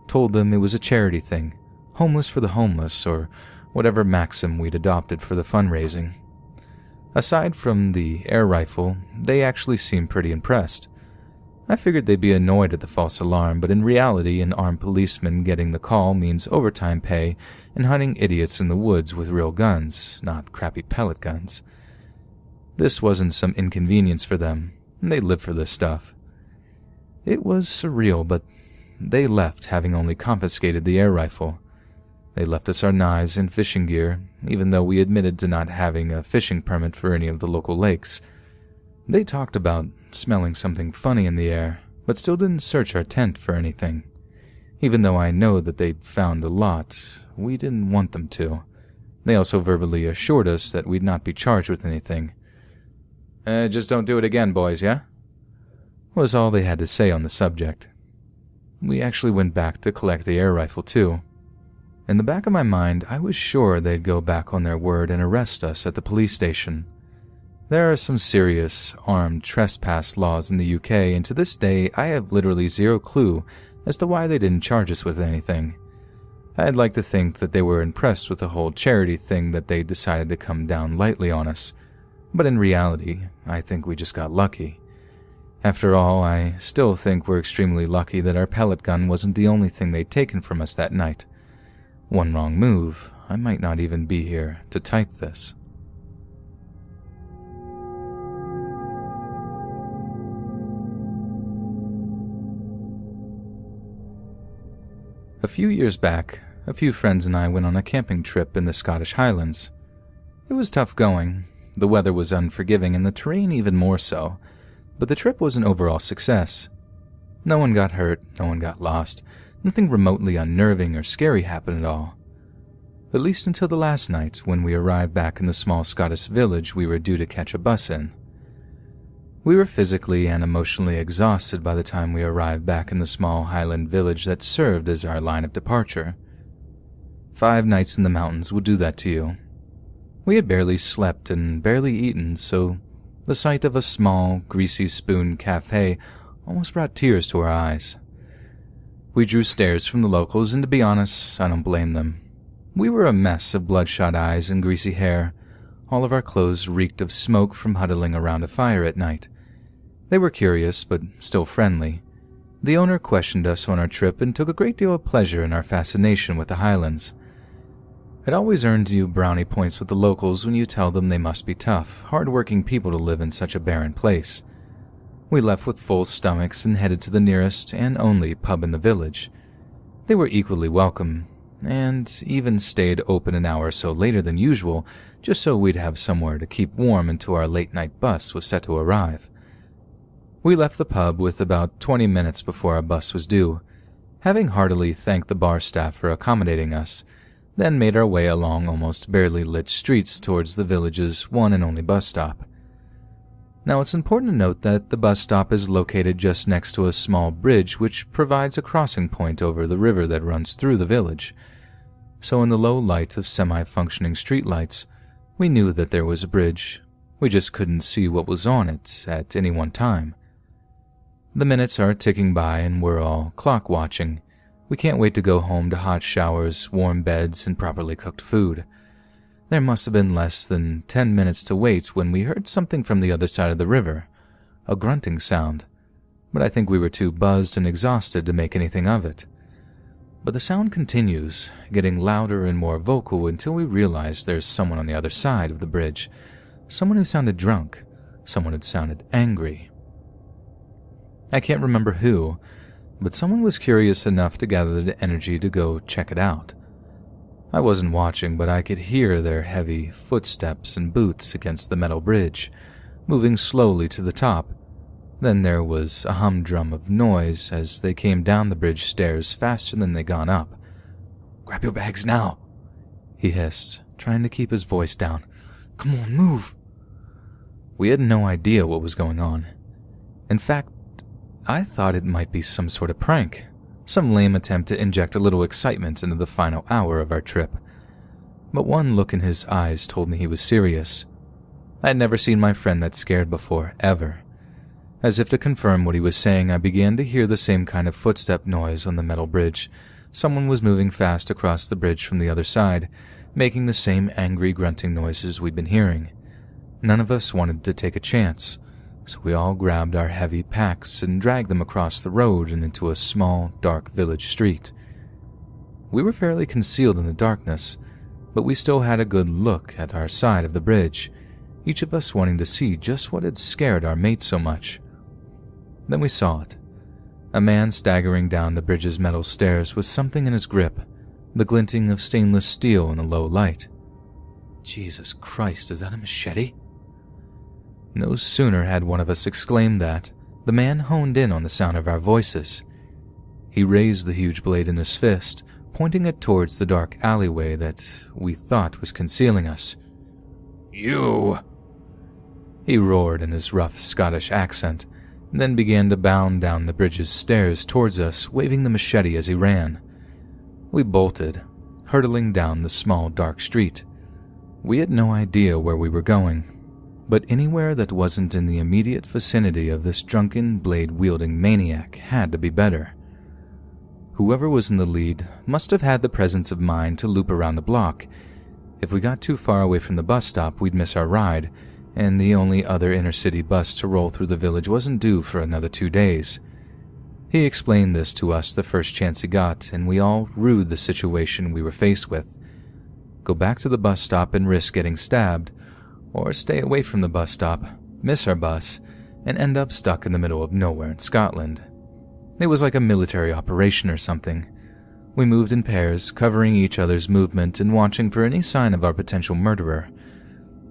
told them it was a charity thing, homeless for the homeless, or whatever maxim we'd adopted for the fundraising. Aside from the air rifle, they actually seemed pretty impressed. I figured they'd be annoyed at the false alarm, but in reality, an armed policeman getting the call means overtime pay and hunting idiots in the woods with real guns, not crappy pellet guns. This wasn't some inconvenience for them. They live for this stuff. It was surreal, but they left having only confiscated the air rifle. They left us our knives and fishing gear, even though we admitted to not having a fishing permit for any of the local lakes. They talked about smelling something funny in the air, but still didn't search our tent for anything. Even though I know that they'd found a lot, we didn't want them to. They also verbally assured us that we'd not be charged with anything. Just don't do it again, boys, yeah?" was all they had to say on the subject. We actually went back to collect the air rifle, too. In the back of my mind, I was sure they'd go back on their word and arrest us at the police station. There are some serious armed trespass laws in the UK, and to this day, I have literally zero clue as to why they didn't charge us with anything. I'd like to think that they were impressed with the whole charity thing that they decided to come down lightly on us, but in reality, I think we just got lucky. After all, I still think we're extremely lucky that our pellet gun wasn't the only thing they'd taken from us that night. One wrong move, I might not even be here to type this. A few years back, a few friends and I went on a camping trip in the Scottish Highlands. It was tough going. The weather was unforgiving and the terrain even more so, but the trip was an overall success. No one got hurt, no one got lost, nothing remotely unnerving or scary happened at all. At least until the last night, when we arrived back in the small Scottish village we were due to catch a bus in. We were physically and emotionally exhausted by the time we arrived back in the small highland village that served as our line of departure. 5 nights in the mountains will do that to you. We had barely slept and barely eaten, so the sight of a small, greasy spoon cafe almost brought tears to our eyes. We drew stares from the locals, and to be honest, I don't blame them. We were a mess of bloodshot eyes and greasy hair. All of our clothes reeked of smoke from huddling around a fire at night. They were curious, but still friendly. The owner questioned us on our trip and took a great deal of pleasure in our fascination with the Highlands. It always earns you brownie points with the locals when you tell them they must be tough, hard-working people to live in such a barren place. We left with full stomachs and headed to the nearest and only pub in the village. They were equally welcome, and even stayed open an hour or so later than usual, just so we'd have somewhere to keep warm until our late-night bus was set to arrive. We left the pub with about 20 minutes before our bus was due, having heartily thanked the bar staff for accommodating us, then made our way along almost barely lit streets towards the village's one and only bus stop. Now, it's important to note that the bus stop is located just next to a small bridge which provides a crossing point over the river that runs through the village. So in the low light of semi-functioning streetlights, we knew that there was a bridge. We just couldn't see what was on it at any one time. The minutes are ticking by and we're all clock watching. We can't wait to go home to hot showers, warm beds, and properly cooked food. There must have been less than 10 minutes to wait when we heard something from the other side of the river, a grunting sound, but I think we were too buzzed and exhausted to make anything of it. But the sound continues, getting louder and more vocal until we realize there's someone on the other side of the bridge, someone who sounded drunk, someone who sounded angry. I can't remember who, but someone was curious enough to gather the energy to go check it out. I wasn't watching, but I could hear their heavy footsteps and boots against the metal bridge, moving slowly to the top. Then there was a humdrum of noise as they came down the bridge stairs faster than they'd gone up. "Grab your bags now," he hissed, trying to keep his voice down. "Come on, move." We had no idea what was going on. In fact, I thought it might be some sort of prank. Some lame attempt to inject a little excitement into the final hour of our trip. But one look in his eyes told me he was serious. I had never seen my friend that scared before, ever. As if to confirm what he was saying, I began to hear the same kind of footstep noise on the metal bridge. Someone was moving fast across the bridge from the other side, making the same angry grunting noises we'd been hearing. None of us wanted to take a chance, so we all grabbed our heavy packs and dragged them across the road and into a small, dark village street. We were fairly concealed in the darkness, but we still had a good look at our side of the bridge, each of us wanting to see just what had scared our mate so much. Then we saw it. A man staggering down the bridge's metal stairs with something in his grip, the glinting of stainless steel in the low light. Jesus Christ, is that a machete? No sooner had one of us exclaimed that, the man honed in on the sound of our voices. He raised the huge blade in his fist, pointing it towards the dark alleyway that we thought was concealing us. "You!" he roared in his rough Scottish accent, then began to bound down the bridge's stairs towards us, waving the machete as he ran. We bolted, hurtling down the small dark street. We had no idea where we were going, but anywhere that wasn't in the immediate vicinity of this drunken, blade-wielding maniac had to be better. Whoever was in the lead must have had the presence of mind to loop around the block. If we got too far away from the bus stop, we'd miss our ride, and the only other inner-city bus to roll through the village wasn't due for another 2 days. He explained this to us the first chance he got, and we all rued the situation we were faced with. Go back to the bus stop and risk getting stabbed, or stay away from the bus stop, miss our bus, and end up stuck in the middle of nowhere in Scotland. It was like a military operation or something. We moved in pairs, covering each other's movement and watching for any sign of our potential murderer.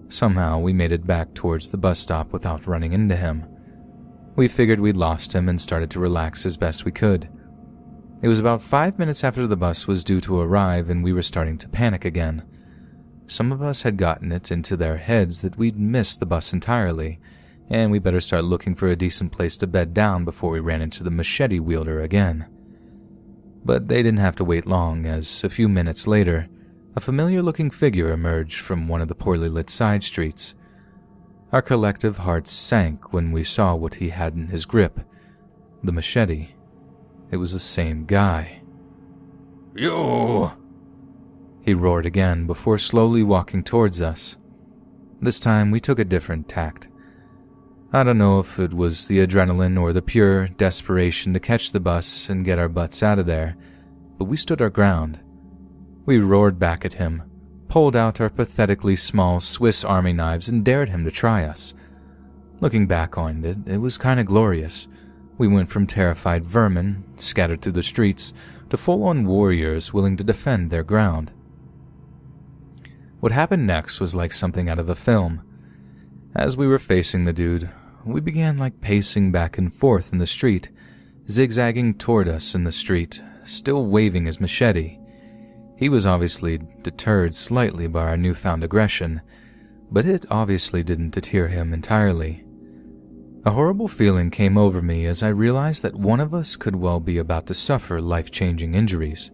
Somehow we made it back towards the bus stop without running into him. We figured we'd lost him and started to relax as best we could. It was about 5 minutes after the bus was due to arrive and we were starting to panic again. Some of us had gotten it into their heads that we'd missed the bus entirely, and we better start looking for a decent place to bed down before we ran into the machete wielder again. But they didn't have to wait long, as a few minutes later, a familiar-looking figure emerged from one of the poorly lit side streets. Our collective hearts sank when we saw what he had in his grip, the machete. It was the same guy. "You!" he roared again before slowly walking towards us. This time we took a different tact. I don't know if it was the adrenaline or the pure desperation to catch the bus and get our butts out of there, but we stood our ground. We roared back at him, pulled out our pathetically small Swiss Army knives and dared him to try us. Looking back on it, it was kind of glorious. We went from terrified vermin, scattered through the streets, to full-on warriors willing to defend their ground. What happened next was like something out of a film. As we were facing the dude, we began pacing back and forth in the street, zigzagging toward us in the street, still waving his machete. He was obviously deterred slightly by our newfound aggression, but it obviously didn't deter him entirely. A horrible feeling came over me as I realized that one of us could well be about to suffer life-changing injuries.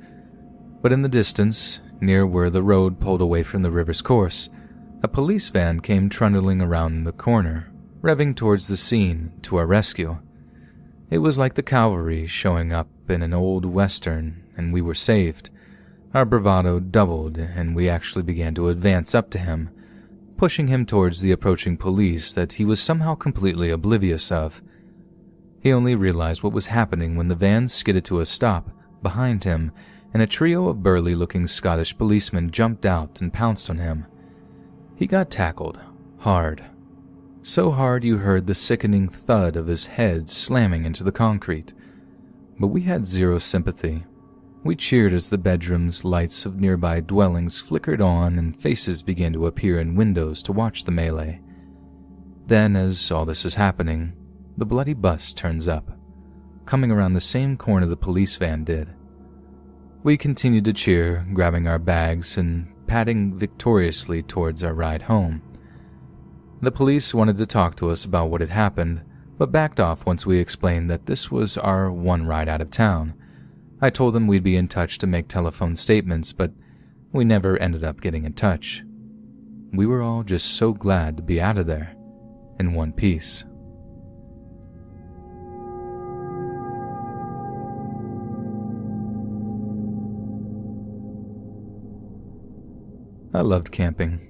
But in the distance, near where the road pulled away from the river's course, a police van came trundling around the corner, revving towards the scene to our rescue. It was like the cavalry showing up in an old western, and we were saved. Our bravado doubled, and we actually began to advance up to him, pushing him towards the approaching police that he was somehow completely oblivious of. He only realized what was happening when the van skidded to a stop behind him, and a trio of burly-looking Scottish policemen jumped out and pounced on him. He got tackled, hard. So hard you heard the sickening thud of his head slamming into the concrete. But we had zero sympathy. We cheered as the bedroom's lights of nearby dwellings flickered on and faces began to appear in windows to watch the melee. Then, as all this is happening, the bloody bus turns up, coming around the same corner the police van did. We continued to cheer, grabbing our bags and padding victoriously towards our ride home. The police wanted to talk to us about what had happened, but backed off once we explained that this was our one ride out of town. I told them we'd be in touch to make telephone statements, but we never ended up getting in touch. We were all just so glad to be out of there, in one piece. I loved camping.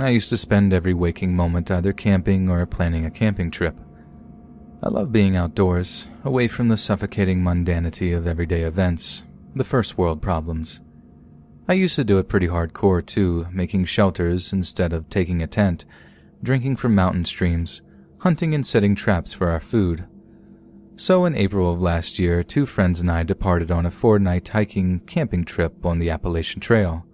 I used to spend every waking moment either camping or planning a camping trip. I love being outdoors, away from the suffocating mundanity of everyday events, the first world problems. I used to do it pretty hardcore too, making shelters instead of taking a tent, drinking from mountain streams, hunting and setting traps for our food. So in April of last year, 2 friends and I departed on a 4-night hiking camping trip on the Appalachian Trail.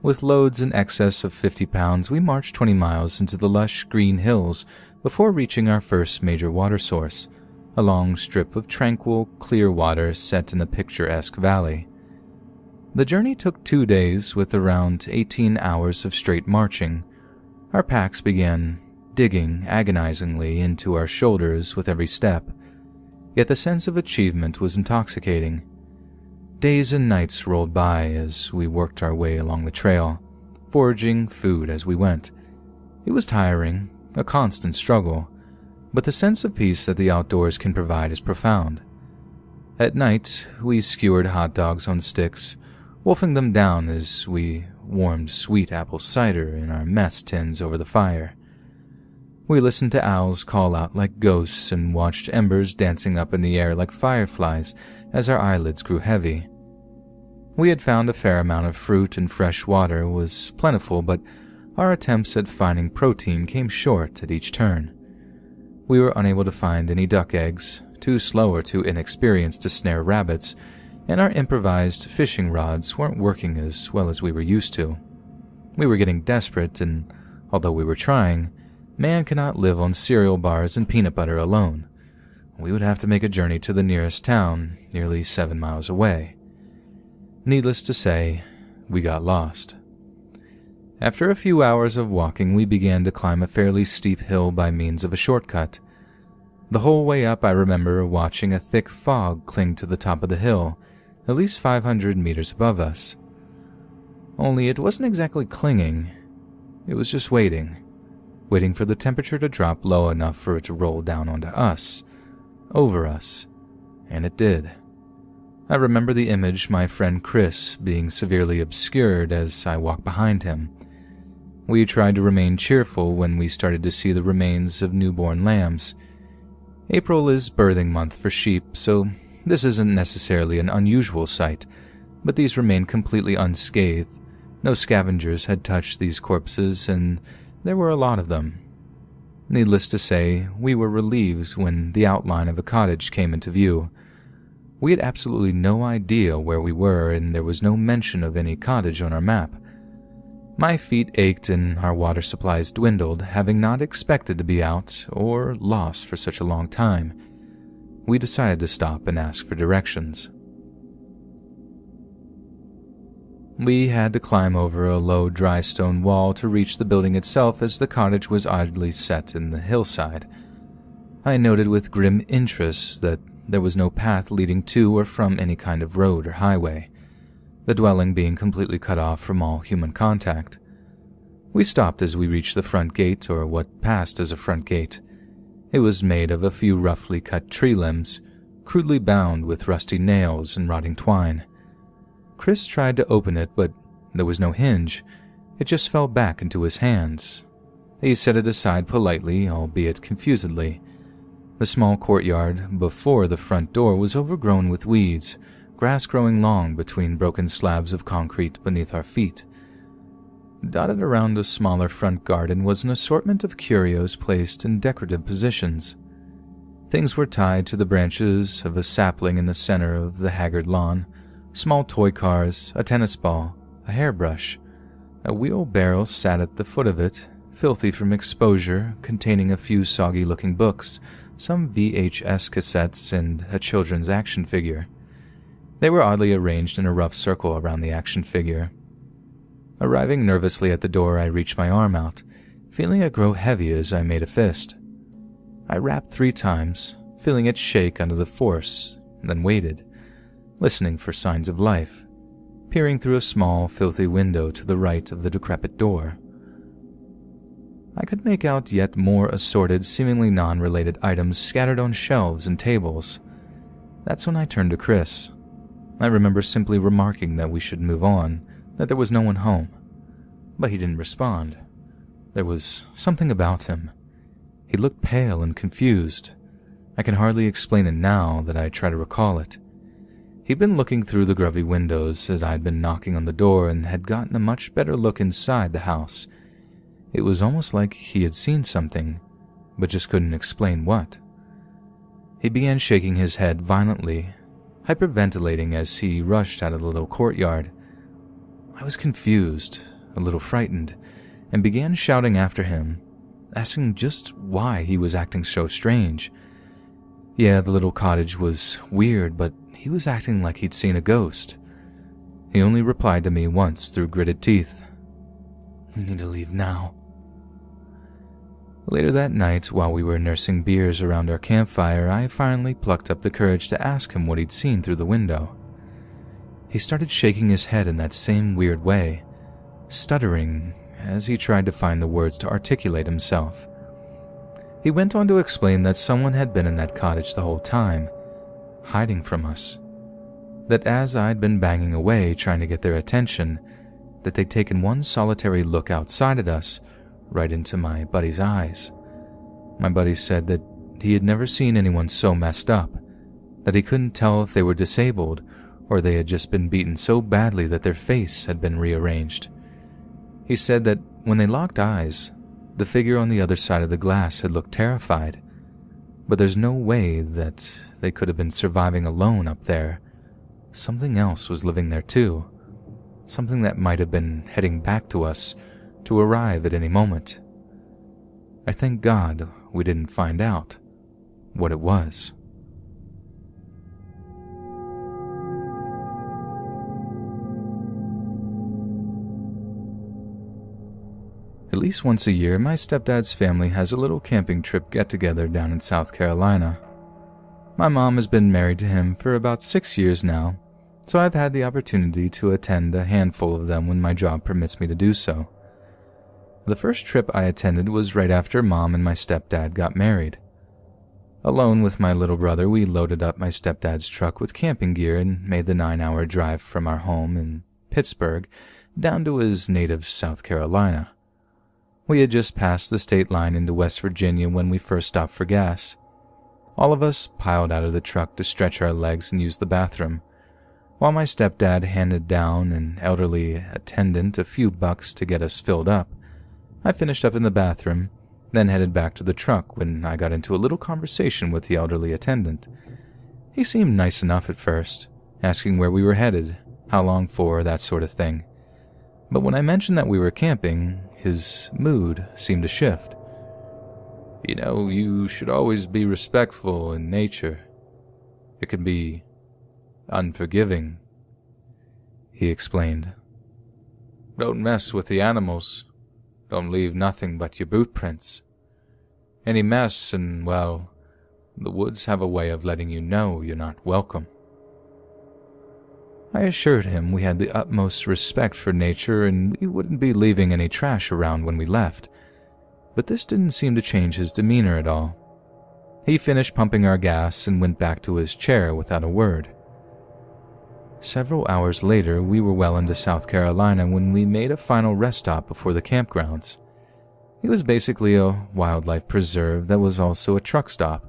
With loads in excess of 50 pounds, we marched 20 miles into the lush green hills before reaching our first major water source, a long strip of tranquil, clear water set in a picturesque valley. The journey took 2 days with around 18 hours of straight marching. Our packs began digging agonizingly into our shoulders with every step, yet the sense of achievement was intoxicating. Days and nights rolled by as we worked our way along the trail, foraging food as we went. It was tiring, a constant struggle, but the sense of peace that the outdoors can provide is profound. At night, we skewered hot dogs on sticks, wolfing them down as we warmed sweet apple cider in our mess tins over the fire. We listened to owls call out like ghosts and watched embers dancing up in the air like fireflies as our eyelids grew heavy. We had found a fair amount of fruit and fresh water was plentiful, but our attempts at finding protein came short at each turn. We were unable to find any duck eggs, too slow or too inexperienced to snare rabbits, and our improvised fishing rods weren't working as well as we were used to. We were getting desperate, and although we were trying, man cannot live on cereal bars and peanut butter alone. We would have to make a journey to the nearest town, nearly 7 miles away. Needless to say, we got lost. After a few hours of walking, we began to climb a fairly steep hill by means of a shortcut. The whole way up, I remember watching a thick fog cling to the top of the hill, at least 500 meters above us. Only it wasn't exactly clinging. It was just waiting for the temperature to drop low enough for it to roll down onto us, over us, and it did. I remember the image my friend Chris being severely obscured as I walked behind him. We tried to remain cheerful when we started to see the remains of newborn lambs. April is birthing month for sheep, so this isn't necessarily an unusual sight, but these remained completely unscathed. No scavengers had touched these corpses, and there were a lot of them. Needless to say, we were relieved when the outline of a cottage came into view. We had absolutely no idea where we were, and there was no mention of any cottage on our map. My feet ached and our water supplies dwindled, having not expected to be out or lost for such a long time. We decided to stop and ask for directions. We had to climb over a low dry stone wall to reach the building itself, as the cottage was oddly set in the hillside. I noted with grim interest that there was no path leading to or from any kind of road or highway, the dwelling being completely cut off from all human contact. We stopped as we reached the front gate, or what passed as a front gate. It was made of a few roughly cut tree limbs, crudely bound with rusty nails and rotting twine. Chris tried to open it, but there was no hinge. It just fell back into his hands. He set it aside politely, albeit confusedly. The small courtyard before the front door was overgrown with weeds, grass growing long between broken slabs of concrete beneath our feet. Dotted around a smaller front garden was an assortment of curios placed in decorative positions. Things were tied to the branches of a sapling in the center of the haggard lawn, small toy cars, a tennis ball, a hairbrush. A wheelbarrow sat at the foot of it, filthy from exposure, containing a few soggy-looking books, some VHS cassettes, and a children's action figure. They were oddly arranged in a rough circle around the action figure. Arriving nervously at the door, I reached my arm out, feeling it grow heavy as I made a fist. I rapped 3 times, feeling it shake under the force, then waited, listening for signs of life, peering through a small, filthy window to the right of the decrepit door. I could make out yet more assorted, seemingly non-related items scattered on shelves and tables. That's when I turned to Chris. I remember simply remarking that we should move on, that there was no one home. But he didn't respond. There was something about him. He looked pale and confused. I can hardly explain it now that I try to recall it. He'd been looking through the grubby windows as I'd been knocking on the door and had gotten a much better look inside the house. It was almost like he had seen something, but just couldn't explain what. He began shaking his head violently, hyperventilating as he rushed out of the little courtyard. I was confused, a little frightened, and began shouting after him, asking just why he was acting so strange. Yeah, the little cottage was weird, but he was acting like he'd seen a ghost. He only replied to me once through gritted teeth. "We need to leave now." Later that night, while we were nursing beers around our campfire, I finally plucked up the courage to ask him what he'd seen through the window. He started shaking his head in that same weird way, stuttering as he tried to find the words to articulate himself. He went on to explain that someone had been in that cottage the whole time, hiding from us. That as I'd been banging away trying to get their attention, that they'd taken one solitary look outside at us, right into my buddy's eyes. My buddy said that he had never seen anyone so messed up, that he couldn't tell if they were disabled or they had just been beaten so badly that their face had been rearranged. He said that when they locked eyes, the figure on the other side of the glass had looked terrified, but there's no way that they could have been surviving alone up there. Something else was living there too, something that might have been heading back to us to arrive at any moment. I thank God we didn't find out what it was. At least once a year, my stepdad's family has a little camping trip get-together down in South Carolina. My mom has been married to him for about 6 years now, so I've had the opportunity to attend a handful of them when my job permits me to do so. The first trip I attended was right after Mom and my stepdad got married. Alone with my little brother, we loaded up my stepdad's truck with camping gear and made the 9-hour drive from our home in Pittsburgh down to his native South Carolina. We had just passed the state line into West Virginia when we first stopped for gas. All of us piled out of the truck to stretch our legs and use the bathroom, while my stepdad handed down an elderly attendant a few bucks to get us filled up. I finished up in the bathroom, then headed back to the truck when I got into a little conversation with the elderly attendant. He seemed nice enough at first, asking where we were headed, how long for, that sort of thing. But when I mentioned that we were camping, his mood seemed to shift. "You know, you should always be respectful in nature. It can be unforgiving," he explained. "Don't mess with the animals. Don't leave nothing but your boot prints. Any mess and, well, The woods have a way of letting you know you're not welcome. I assured him we had the utmost respect for nature and we wouldn't be leaving any trash around when we left, but this didn't seem to change his demeanor at all. He finished pumping our gas and went back to his chair without a word. Several hours later, we were well into South Carolina when we made a final rest stop before the campgrounds. It was basically a wildlife preserve that was also a truck stop,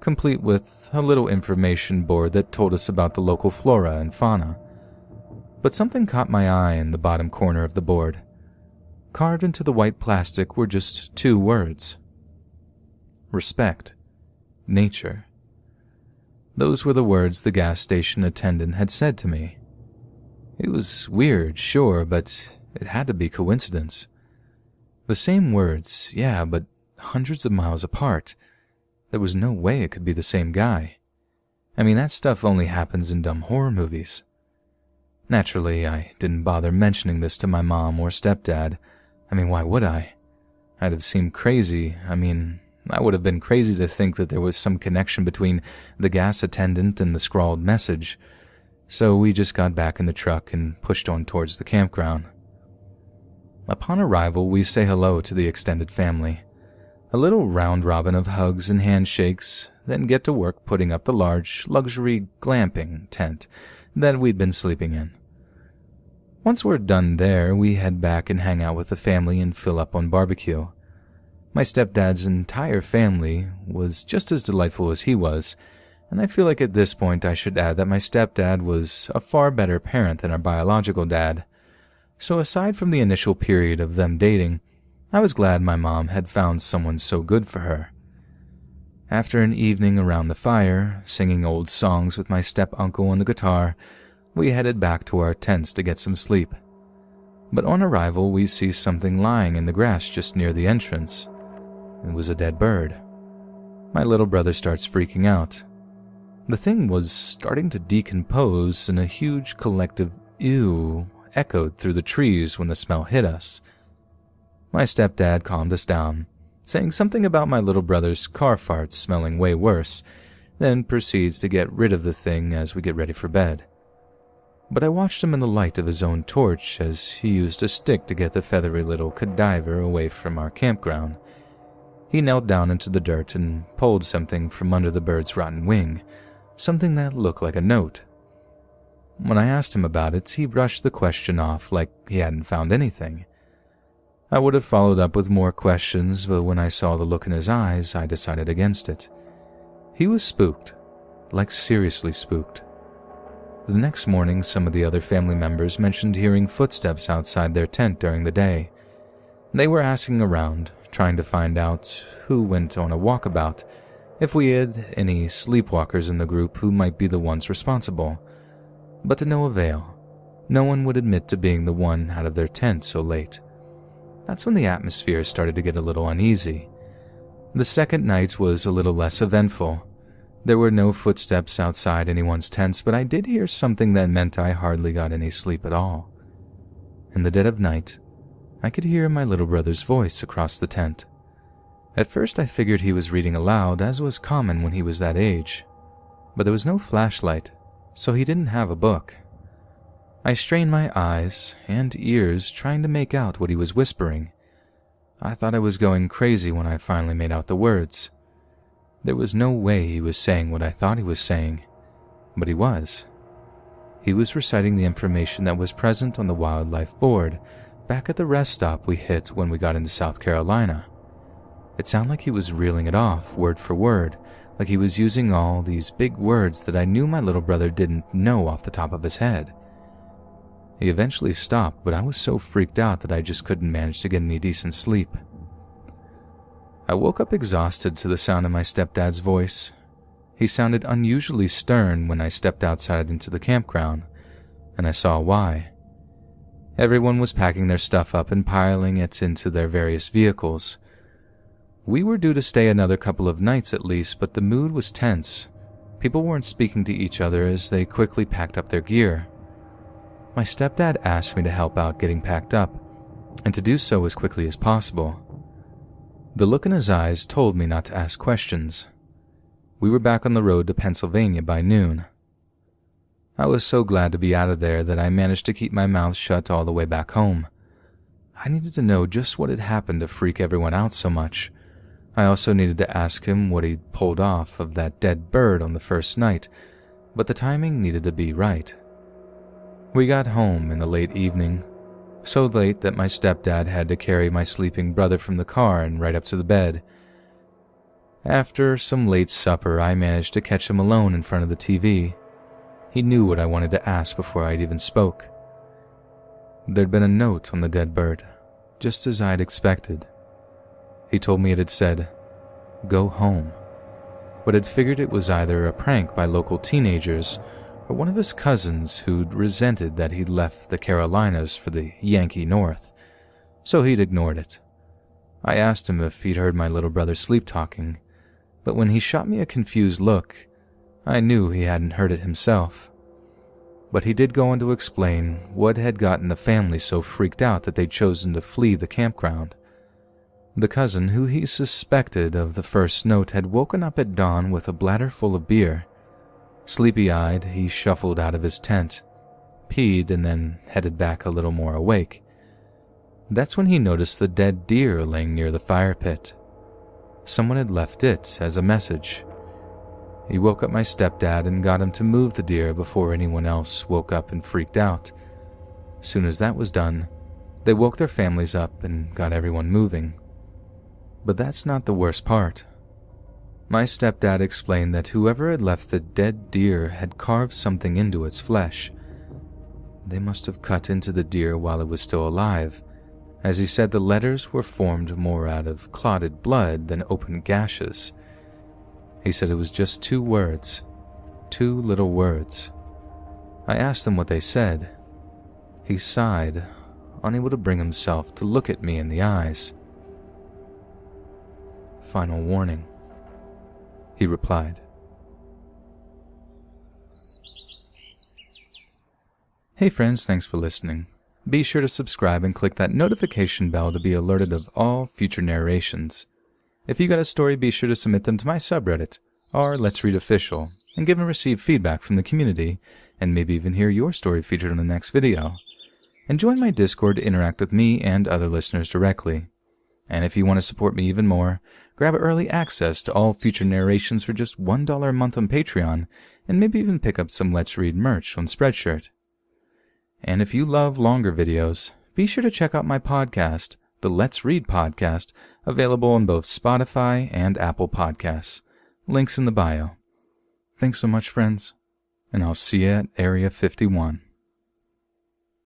complete with a little information board that told us about the local flora and fauna. But something caught my eye in the bottom corner of the board. Carved into the white plastic were just 2 words. Respect. Nature. Those were the words the gas station attendant had said to me. It was weird, sure, but it had to be coincidence. The same words, yeah, but hundreds of miles apart. There was no way it could be the same guy. I mean, that stuff only happens in dumb horror movies. Naturally, I didn't bother mentioning this to my mom or stepdad. I mean, why would I? I'd have seemed crazy. I would have been crazy to think that there was some connection between the gas attendant and the scrawled message. So we just got back in the truck and pushed on towards the campground. Upon arrival, we say hello to the extended family. A little round-robin of hugs and handshakes, then get to work putting up the large, luxury glamping tent that we'd been sleeping in. Once we're done there, we head back and hang out with the family and fill up on barbecue. My stepdad's entire family was just as delightful as he was, and I feel like at this point I should add that my stepdad was a far better parent than our biological dad. So aside from the initial period of them dating, I was glad my mom had found someone so good for her. After an evening around the fire, singing old songs with my step-uncle on the guitar, we headed back to our tents to get some sleep. But on arrival, we see something lying in the grass just near the entrance. It was a dead bird. My little brother starts freaking out. The thing was starting to decompose, and a huge collective ew echoed through the trees when the smell hit us. My stepdad calmed us down, saying something about my little brother's car farts smelling way worse, then proceeds to get rid of the thing as we get ready for bed. But I watched him in the light of his own torch as he used a stick to get the feathery little cadaver away from our campground. He knelt down into the dirt and pulled something from under the bird's rotten wing, something that looked like a note. When I asked him about it, he brushed the question off like he hadn't found anything. I would have followed up with more questions, but when I saw the look in his eyes, I decided against it. He was spooked, like seriously spooked. The next morning, some of the other family members mentioned hearing footsteps outside their tent during the day. They were asking around, trying to find out who went on a walkabout, if we had any sleepwalkers in the group who might be the ones responsible. But to no avail. No one would admit to being the one out of their tent so late. That's when the atmosphere started to get a little uneasy. The second night was a little less eventful. There were no footsteps outside anyone's tents, but I did hear something that meant I hardly got any sleep at all. In the dead of night, I could hear my little brother's voice across the tent. At first I figured he was reading aloud, as was common when he was that age. But there was no flashlight, so he didn't have a book. I strained my eyes and ears trying to make out what he was whispering. I thought I was going crazy when I finally made out the words. There was no way he was saying what I thought he was saying, but he was. He was reciting the information that was present on the wildlife board back at the rest stop we hit when we got into South Carolina. It sounded like he was reeling it off, word for word, like he was using all these big words that I knew my little brother didn't know off the top of his head. He eventually stopped, but I was so freaked out that I just couldn't manage to get any decent sleep. I woke up exhausted to the sound of my stepdad's voice. He sounded unusually stern when I stepped outside into the campground, and I saw why. Everyone was packing their stuff up and piling it into their various vehicles. We were due to stay another couple of nights at least, but the mood was tense. People weren't speaking to each other as they quickly packed up their gear. My stepdad asked me to help out getting packed up, and to do so as quickly as possible. The look in his eyes told me not to ask questions. We were back on the road to Pennsylvania by noon. I was so glad to be out of there that I managed to keep my mouth shut all the way back home. I needed to know just what had happened to freak everyone out so much. I also needed to ask him what he'd pulled off of that dead bird on the first night, but the timing needed to be right. We got home in the late evening, so late that my stepdad had to carry my sleeping brother from the car and right up to the bed. After some late supper, I managed to catch him alone in front of the TV. He knew what I wanted to ask before I'd even spoke. There'd been a note on the dead bird, just as I'd expected. He told me it had said, "Go home," but had figured it was either a prank by local teenagers or one of his cousins who'd resented that he'd left the Carolinas for the Yankee North, so he'd ignored it. I asked him if he'd heard my little brother sleep-talking, but when he shot me a confused look, I knew he hadn't heard it himself. But he did go on to explain what had gotten the family so freaked out that they'd chosen to flee the campground. The cousin who he suspected of the first note had woken up at dawn with a bladder full of beer. Sleepy-eyed, he shuffled out of his tent, peed, and then headed back a little more awake. That's when he noticed the dead deer laying near the fire pit. Someone had left it as a message. He woke up my stepdad and got him to move the deer before anyone else woke up and freaked out. Soon as that was done, they woke their families up and got everyone moving. But that's not the worst part. My stepdad explained that whoever had left the dead deer had carved something into its flesh. They must have cut into the deer while it was still alive, as he said the letters were formed more out of clotted blood than open gashes. He said it was just 2 words, 2 little words. I asked him what they said. He sighed, unable to bring himself to look at me in the eyes. "Final warning," he replied. Hey friends, thanks for listening. Be sure to subscribe and click that notification bell to be alerted of all future narrations. If you got a story, be sure to submit them to my subreddit, or Let's Read Official, and give and receive feedback from the community, and maybe even hear your story featured in the next video. And join my Discord to interact with me and other listeners directly. And if you want to support me even more, grab early access to all future narrations for just $1 a month on Patreon, and maybe even pick up some Let's Read merch on Spreadshirt. And if you love longer videos, be sure to check out my podcast, the Let's Read Podcast, available on both Spotify and Apple Podcasts. Links in the bio. Thanks so much, friends, and I'll see you at Area 51.